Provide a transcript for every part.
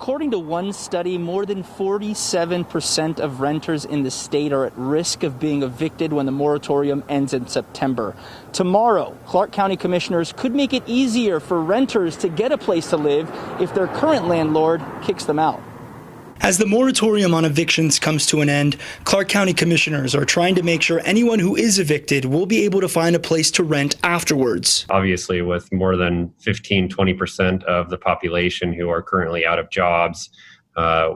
according to one study, more than 47% of renters in the state are at risk of being evicted when the moratorium ends in September. Tomorrow, Clark County commissioners could make it easier for renters to get a place to live if their current landlord kicks them out. As the moratorium on evictions comes to an end, Clark County commissioners are trying to make sure anyone who is evicted will be able to find a place to rent afterwards. Obviously, with more than 15-20% of the population who are currently out of jobs,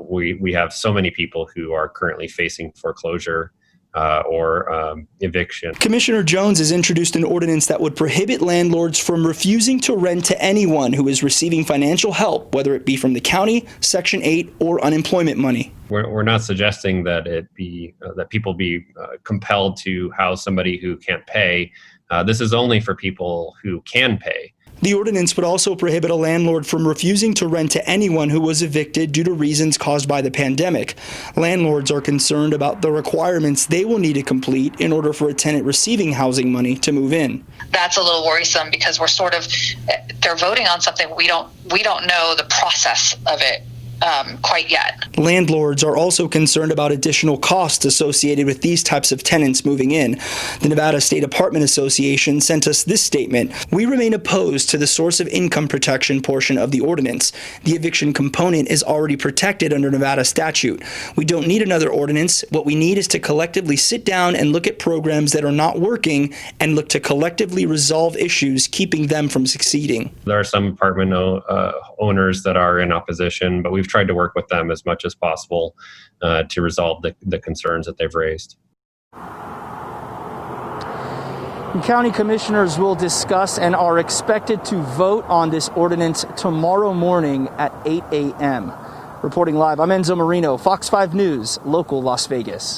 we have so many people who are currently facing foreclosure or eviction. Commissioner Jones has introduced an ordinance that would prohibit landlords from refusing to rent to anyone who is receiving financial help, whether it be from the county, Section 8, or unemployment money. We're not suggesting that that people be compelled to house somebody who can't pay. This is only for people who can pay. The ordinance would also prohibit a landlord from refusing to rent to anyone who was evicted due to reasons caused by the pandemic. Landlords are concerned about the requirements they will need to complete in order for a tenant receiving housing money to move in. That's a little worrisome because they're voting on something we don't know the process of it quite yet. Landlords are also concerned about additional costs associated with these types of tenants moving in. The Nevada State Apartment Association sent us this statement. We remain opposed to the source of income protection portion of the ordinance. The eviction component is already protected under Nevada statute. We don't need another ordinance. What we need is to collectively sit down and look at programs that are not working and look to collectively resolve issues keeping them from succeeding. There are some apartment owners that are in opposition, but we've tried to work with them as much as possible to resolve the concerns that they've raised. County commissioners will discuss and are expected to vote on this ordinance tomorrow morning at 8 a.m. Reporting live, I'm Enzo Marino, Fox 5 News, local Las Vegas.